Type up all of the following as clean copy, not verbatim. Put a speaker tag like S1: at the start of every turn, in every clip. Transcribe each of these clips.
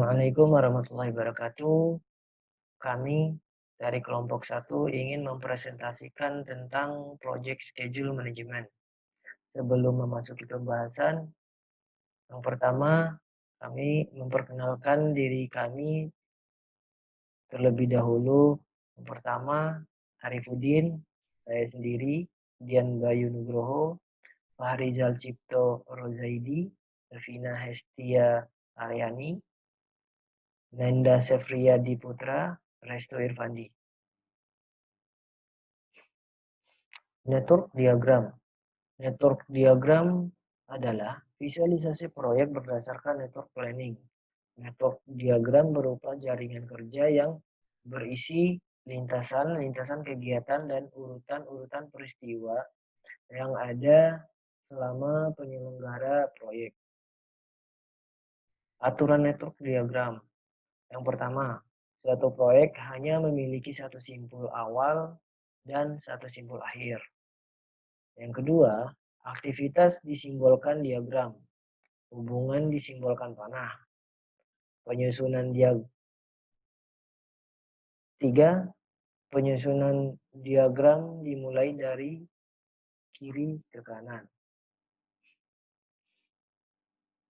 S1: Assalamualaikum warahmatullahi wabarakatuh. Kami dari kelompok 1 ingin mempresentasikan tentang Project Schedule Management. Sebelum memasuki pembahasan, yang pertama kami memperkenalkan diri kami terlebih dahulu. Yang pertama, Harifuddin, saya sendiri, Dian Bayu Nugroho, Fahrizal Cipto Rozaidi, Elvina Hestia Aryani, Nanda Sefriyadi Putra, Resto Irfandi. Network diagram. Network diagram adalah visualisasi proyek berdasarkan network planning. Network diagram berupa jaringan kerja yang berisi lintasan-lintasan kegiatan dan urutan-urutan peristiwa yang ada selama penyelenggara proyek. Aturan network diagram. Yang pertama, suatu proyek hanya memiliki satu simpul awal dan satu simpul akhir. Yang kedua, aktivitas disimbolkan diagram. Hubungan disimbolkan panah. Penyusunan diagram. 3. Penyusunan diagram dimulai dari kiri ke kanan.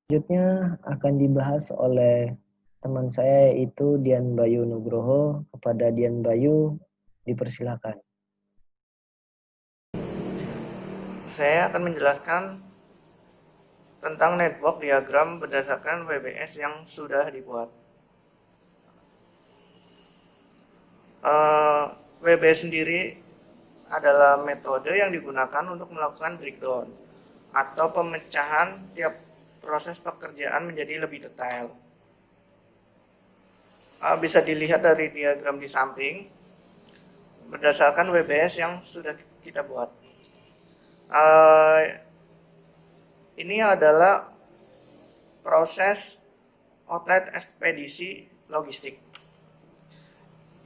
S1: Selanjutnya akan dibahas oleh teman saya yaitu Dian Bayu Nugroho. Kepada Dian Bayu, dipersilakan.
S2: Saya akan menjelaskan tentang network diagram berdasarkan WBS yang sudah dibuat. WBS sendiri adalah metode yang digunakan untuk melakukan breakdown atau pemecahan tiap proses pekerjaan menjadi lebih detail. Bisa dilihat dari diagram di samping berdasarkan WBS yang sudah kita buat. Ini adalah proses outlet ekspedisi logistik.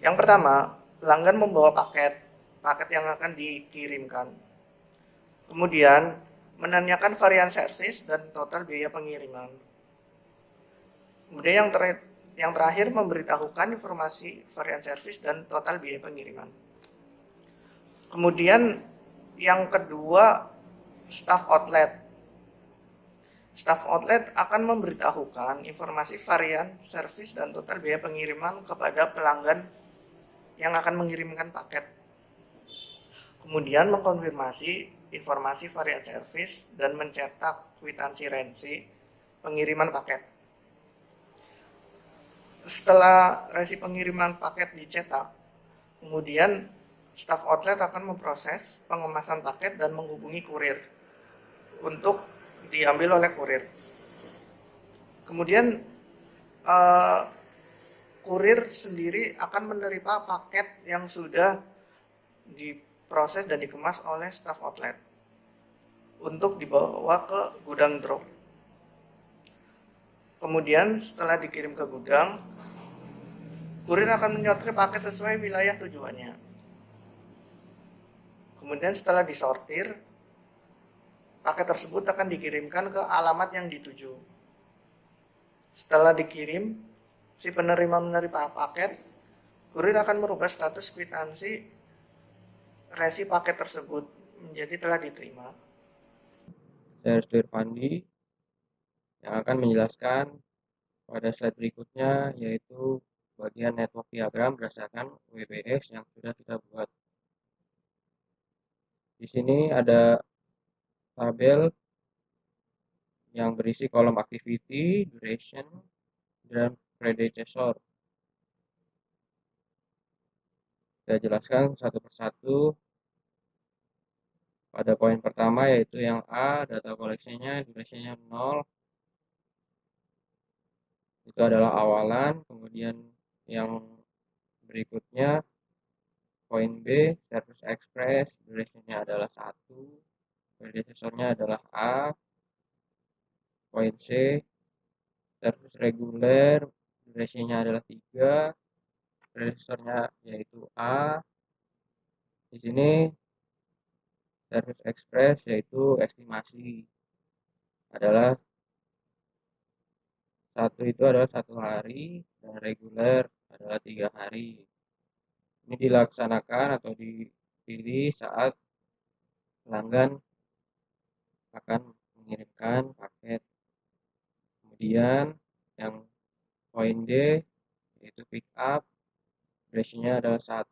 S2: Yang pertama, pelanggan membawa paket yang akan dikirimkan. Kemudian, menanyakan varian servis dan total biaya pengiriman. Kemudian yang terakhir memberitahukan informasi varian servis dan total biaya pengiriman. Kemudian yang kedua, staff outlet. Staff outlet akan memberitahukan informasi varian servis dan total biaya pengiriman kepada pelanggan yang akan mengirimkan paket. Kemudian mengkonfirmasi informasi varian servis dan mencetak kwitansi rensi pengiriman paket. Setelah resi pengiriman paket dicetak, kemudian staf outlet akan memproses pengemasan paket dan menghubungi kurir untuk diambil oleh kurir. Kemudian kurir sendiri akan menerima paket yang sudah diproses dan dikemas oleh staf outlet untuk dibawa ke gudang drop. Kemudian setelah dikirim ke gudang, kurir akan menyortir paket sesuai wilayah tujuannya. Kemudian setelah disortir, paket tersebut akan dikirimkan ke alamat yang dituju. Setelah dikirim, si penerima menerima paket, kurir akan merubah status kwitansi resi paket tersebut menjadi telah diterima.
S3: Saya Resto Irfandi yang akan menjelaskan pada slide berikutnya, yaitu bagian network diagram berdasarkan WBS yang sudah kita buat. Di sini ada tabel yang berisi kolom activity, duration, dan predecessor. Saya jelaskan satu persatu. Pada poin pertama yaitu yang A, data koleksinya, durasinya 0. Itu adalah awalan. Kemudian yang berikutnya poin B, Service Express, durasinya adalah 1. Predecessornya adalah A. Poin C, Service Reguler, durasinya adalah 3. Predecessornya yaitu A. Di sini Service Express yaitu estimasi adalah 1 itu adalah 1 hari dan reguler adalah 3 hari. Ini dilaksanakan atau dipilih saat pelanggan akan mengirimkan paket. Kemudian yang poin D yaitu pick up, duration-nya adalah 1,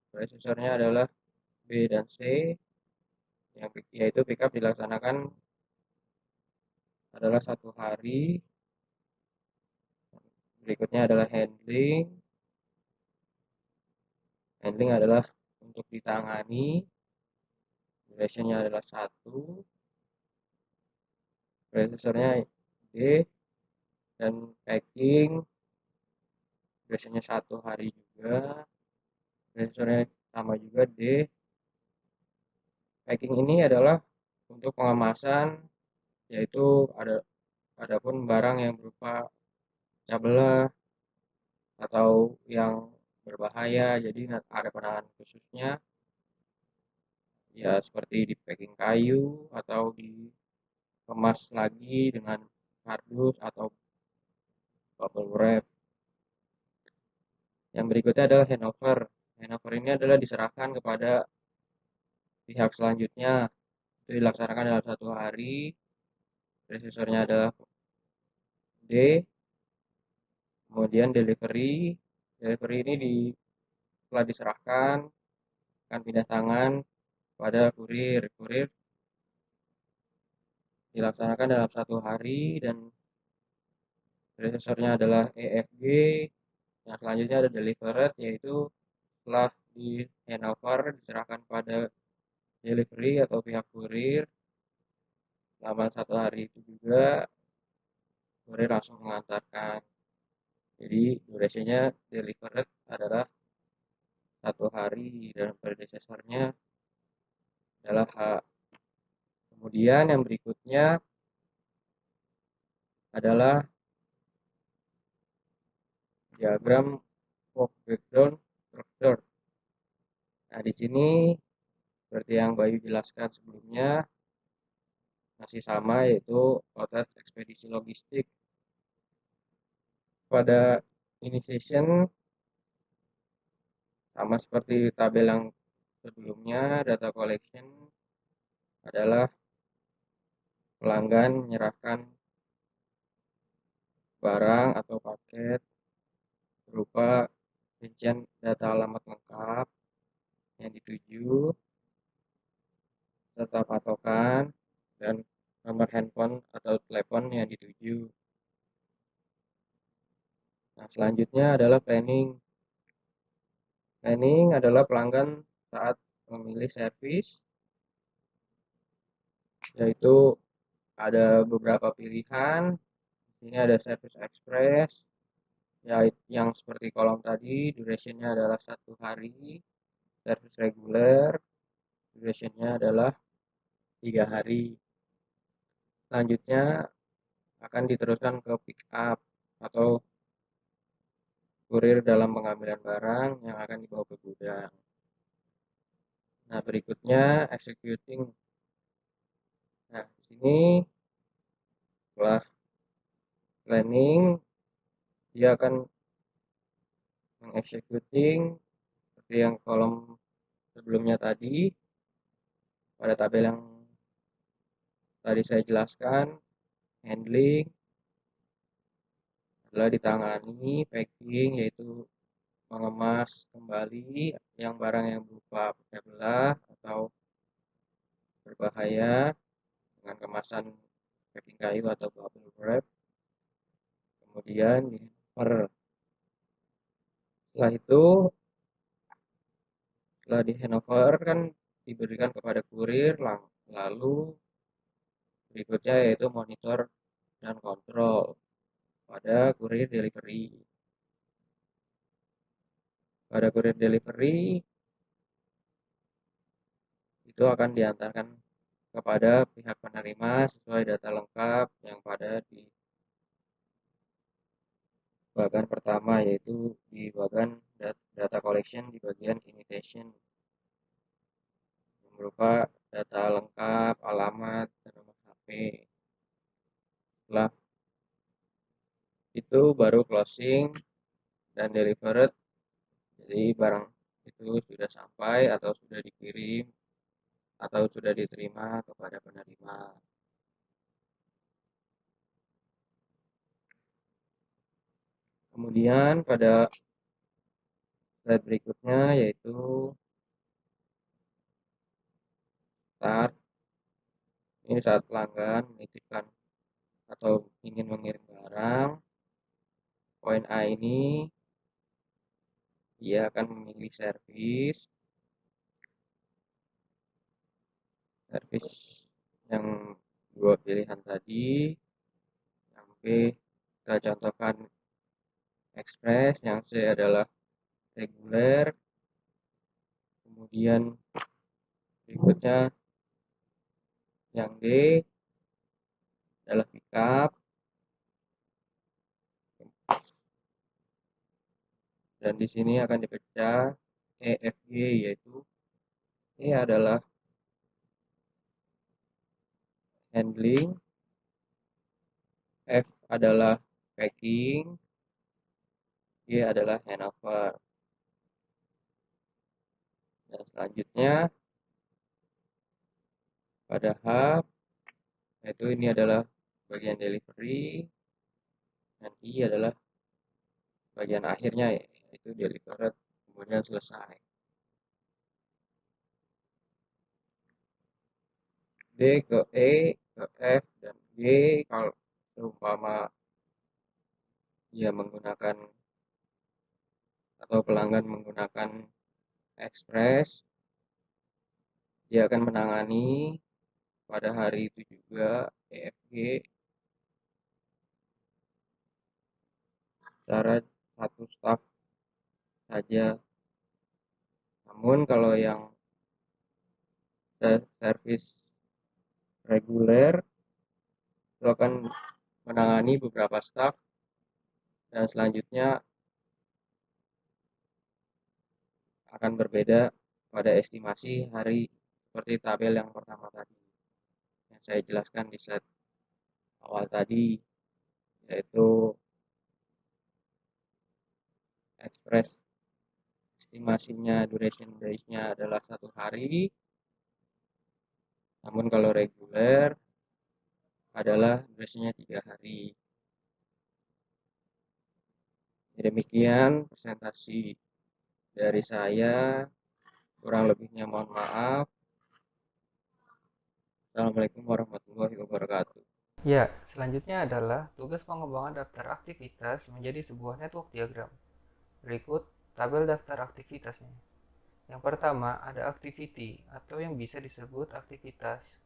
S3: predecessor-nya adalah B dan C, yaitu pick up dilaksanakan adalah 1 hari. Berikutnya adalah handling. Handling adalah untuk ditangani, duration-nya adalah 1, predecessor-nya D, dan packing duration-nya 1 hari juga, predecessor-nya sama juga D. Packing ini adalah untuk pengemasan, yaitu adapun barang yang berupa pecah belah atau yang berbahaya, jadi ada penanganan khususnya, ya seperti di packing kayu atau dikemas lagi dengan kardus atau bubble wrap. Yang berikutnya adalah handover. Handover ini adalah diserahkan kepada pihak selanjutnya. Itu dilaksanakan dalam 1 hari. Predecessor-nya adalah D. Kemudian delivery. Delivery ini setelah diserahkan akan pindah tangan pada kurir. Kurir dilaksanakan dalam 1 hari dan predecessor-nya adalah EFG. Yang selanjutnya ada delivered, yaitu setelah di handover diserahkan pada delivery atau pihak kurir. Selama 1 hari itu juga kurir langsung mengantarkan. Jadi durasinya delivered adalah 1 hari dan predecessor-nya adalah H. Kemudian yang berikutnya adalah diagram work breakdown structure. Nah, di sini seperti yang Bayu jelaskan sebelumnya masih sama, yaitu outlet ekspedisi logistik. Pada initiation sama seperti tabel yang sebelumnya, data collection adalah pelanggan menyerahkan barang atau paket berupa rincian data alamat lengkap yang dituju, serta patokan dan nomor handphone atau telepon yang dituju. Nah, selanjutnya adalah planning. Planning adalah pelanggan saat memilih servis, yaitu ada beberapa pilihan. Ini ada service express, yang seperti kolom tadi, duration-nya adalah 1 hari. Service reguler, duration-nya adalah 3 hari. Selanjutnya akan diteruskan ke pick up atau kurir dalam pengambilan barang yang akan dibawa ke gudang. Nah, berikutnya executing. Nah, di sini setelah planning, dia akan mengeksekuting seperti yang kolom sebelumnya tadi. Pada tabel yang tadi saya jelaskan, handling adalah ditangani, packing yaitu mengemas kembali yang barang yang berupa pecah belah atau berbahaya dengan kemasan packing kayu atau bubble wrap. Kemudian di handover. Setelah itu, setelah di handover kan diberikan kepada kurir, lalu berikutnya yaitu monitor dan kontrol pada kurir delivery. Pada kurir delivery itu akan diantarkan kepada pihak penerima sesuai data lengkap yang pada di bagian pertama, yaitu di bagian data collection di bagian invitation yang berupa data lengkap, alamat, dan nomor HP. Setelah itu baru closing dan delivered. Jadi barang itu sudah sampai atau sudah dikirim atau sudah diterima kepada penerima. Kemudian pada slide berikutnya yaitu start. Ini saat pelanggan menitipkan atau ingin mengirim barang. Poin A ini dia akan memilih servis yang dua pilihan tadi. Yang B kita contohkan express, yang C adalah reguler. Kemudian berikutnya yang D adalah pickup, dan di sini akan dipecah E, F, G, yaitu E adalah handling, F adalah packing, G adalah handover. Dan selanjutnya pada H, yaitu ini adalah bagian delivery, dan I adalah bagian akhirnya, yaitu delivered, kemudian selesai. D ke E, ke F, dan G kalau seumpama dia menggunakan atau pelanggan menggunakan Express, dia akan menangani pada hari itu juga EFG secara satu staf saja. Namun kalau yang servis reguler itu akan menangani beberapa staf, dan selanjutnya akan berbeda pada estimasi hari seperti tabel yang pertama tadi yang saya jelaskan di slide awal tadi, yaitu Express estimasinya duration days-nya adalah 1 hari, namun kalau reguler adalah durasinya 3 hari. Demikian presentasi dari saya, kurang lebihnya mohon maaf. Assalamualaikum warahmatullahi wabarakatuh.
S4: Ya, selanjutnya adalah tugas pengembangan daftar aktivitas menjadi sebuah network diagram. Berikut tabel daftar aktivitasnya. Yang pertama ada activity atau yang bisa disebut aktivitas.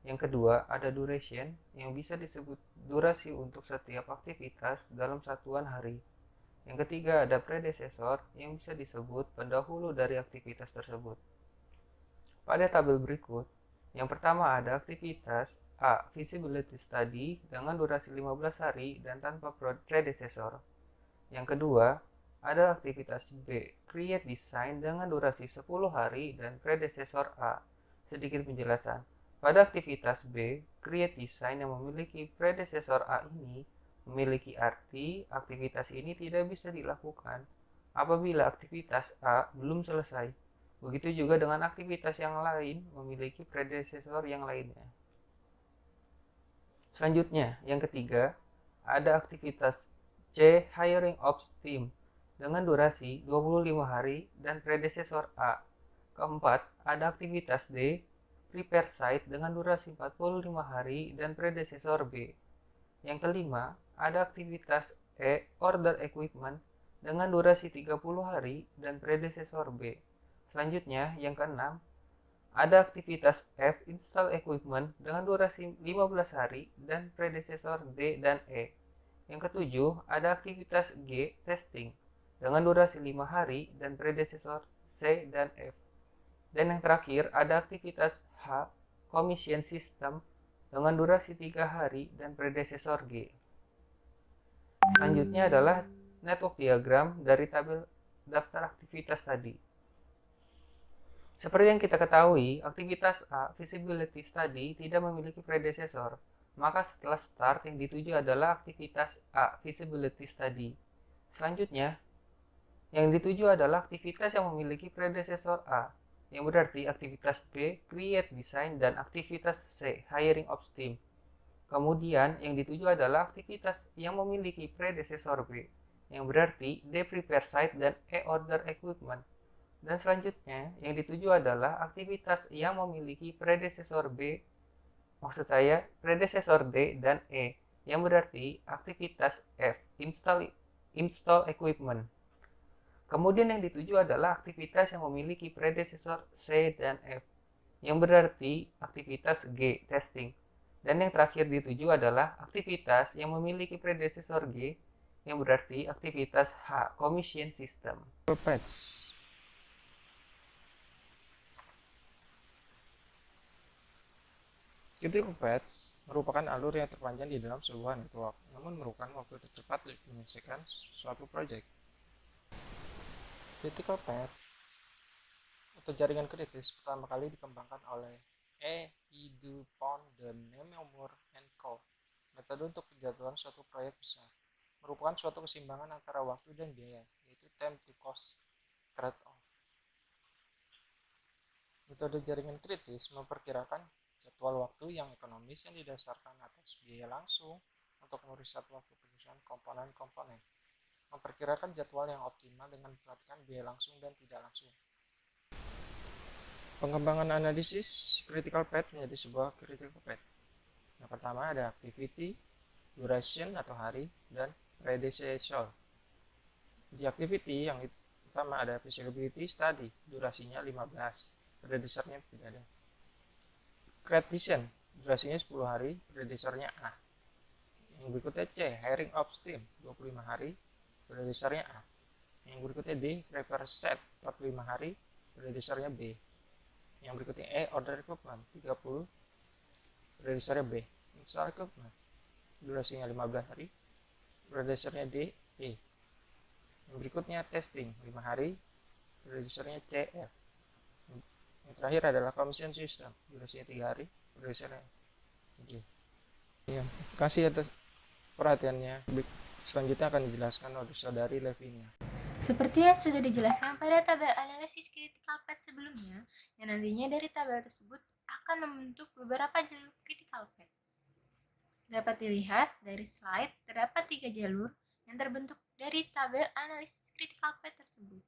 S4: Yang kedua ada duration yang bisa disebut durasi untuk setiap aktivitas dalam satuan hari. Yang ketiga ada predecessor yang bisa disebut pendahulu dari aktivitas tersebut. Pada tabel berikut, yang pertama ada aktivitas A. Feasibility Study dengan durasi 15 hari dan tanpa predecessor. Yang kedua, ada aktivitas B. Create Design dengan durasi 10 hari dan predecessor A. Sedikit penjelasan. Pada aktivitas B, Create Design yang memiliki predecessor A ini memiliki arti aktivitas ini tidak bisa dilakukan apabila aktivitas A belum selesai. Begitu juga dengan aktivitas yang lain memiliki predecessor yang lainnya. Selanjutnya, yang ketiga, ada aktivitas C. Hiring Ops Team dengan durasi 25 hari dan predecessor A. Keempat, ada aktivitas D. Prepare Site dengan durasi 45 hari dan predecessor B. Yang kelima, ada aktivitas E. Order Equipment dengan durasi 30 hari dan predecessor B. Selanjutnya, yang keenam, ada aktivitas F. Install Equipment dengan durasi 15 hari dan predecessor D dan E. Yang ketujuh, ada aktivitas G. Testing dengan durasi 5 hari dan predecessor C dan F. Dan yang terakhir, ada aktivitas H. Commission System dengan durasi 3 hari dan predecessor G. Selanjutnya adalah network diagram dari tabel daftar aktivitas tadi. Seperti yang kita ketahui, aktivitas A, Feasibility Study, tidak memiliki predecessor. Maka setelah start yang dituju adalah aktivitas A, feasibility study. Selanjutnya, yang dituju adalah aktivitas yang memiliki predesesor A, yang berarti aktivitas B, create design, dan aktivitas C, hiring of team. Kemudian, yang dituju adalah aktivitas yang memiliki predesesor B, yang berarti D, prepare site, dan E, order equipment. Dan selanjutnya, yang dituju adalah aktivitas yang memiliki predesesor B, maksud saya predesesor D dan E, yang berarti aktivitas F, install equipment. Kemudian yang dituju adalah aktivitas yang memiliki predesesor C dan F, yang berarti aktivitas G, testing. Dan yang terakhir dituju adalah aktivitas yang memiliki predesesor G, yang berarti aktivitas H, commission system.
S5: Paths. Critical paths merupakan alur yang terpanjang di dalam sebuah network, namun merupakan waktu tercepat untuk menyelesaikan suatu proyek. Critical path atau jaringan kritis pertama kali dikembangkan oleh Dupont, Nemours and Co. Metode untuk penjadwalan suatu proyek besar merupakan suatu keseimbangan antara waktu dan biaya, yaitu time to cost trade-off. Metode jaringan kritis memperkirakan jadwal waktu yang ekonomis yang didasarkan atas biaya langsung untuk meriset waktu penyusunan komponen-komponen. Memperkirakan jadwal yang optimal dengan memperhatikan biaya langsung dan tidak langsung. Pengembangan analisis critical path menjadi sebuah critical path. Yang pertama ada activity, duration atau hari, dan predecessor. Di activity yang pertama ada feasibility study, durasinya 15, predecessornya tidak ada. Creation, durasinya 10 hari, predecessornya A. Yang berikutnya C, hiring of team, 25 hari, predecessornya A. Yang berikutnya D, prepare set, 45 hari, predecessornya B. Yang berikutnya E, order equipment, 30, predecessornya B. Install equipment, durasinya 15 hari, predecessornya D, E. Yang berikutnya testing, 5 hari, predecessornya C, F. Yang terakhir adalah commission system, durasinya 3 hari, predecessornya G. Ya, terima kasih atas perhatiannya. Selanjutnya akan dijelaskan oleh saudari Levinia.
S6: Seperti yang sudah dijelaskan pada tabel analisis critical path sebelumnya, yang nantinya dari tabel tersebut akan membentuk beberapa jalur critical path. Dapat dilihat dari slide, terdapat 3 jalur yang terbentuk dari tabel analisis critical path tersebut.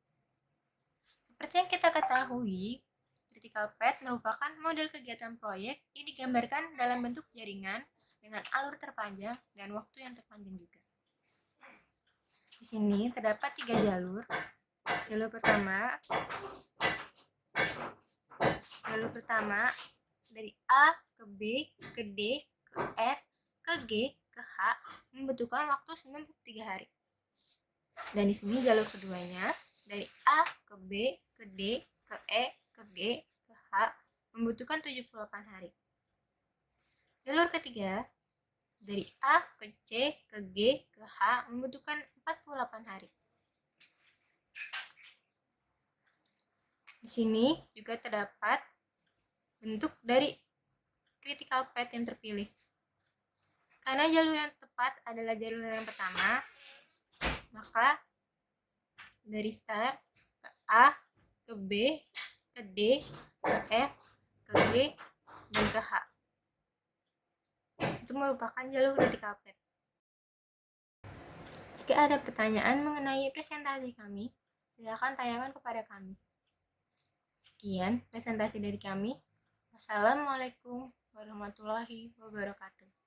S6: Seperti yang kita ketahui, critical path merupakan model kegiatan proyek yang digambarkan dalam bentuk jaringan dengan alur terpanjang dan waktu yang terpanjang juga. Di sini terdapat 3 jalur. Jalur pertama dari A ke B ke D ke F ke G ke H membutuhkan waktu 93 hari. Dan di sini jalur keduanya dari A ke B ke D ke E ke G ke H membutuhkan 78 hari. Jalur ketiga dari A ke C ke G ke H membutuhkan 48 hari. Di sini juga terdapat bentuk dari critical path yang terpilih. Karena jalur yang tepat adalah jalur yang pertama, maka dari start ke A, ke B, ke D, ke F, ke G, dan ke H. Itu merupakan jalur critical path. Jika ada pertanyaan mengenai presentasi kami, silakan tanyakan kepada kami. Sekian presentasi dari kami. Wassalamualaikum warahmatullahi wabarakatuh.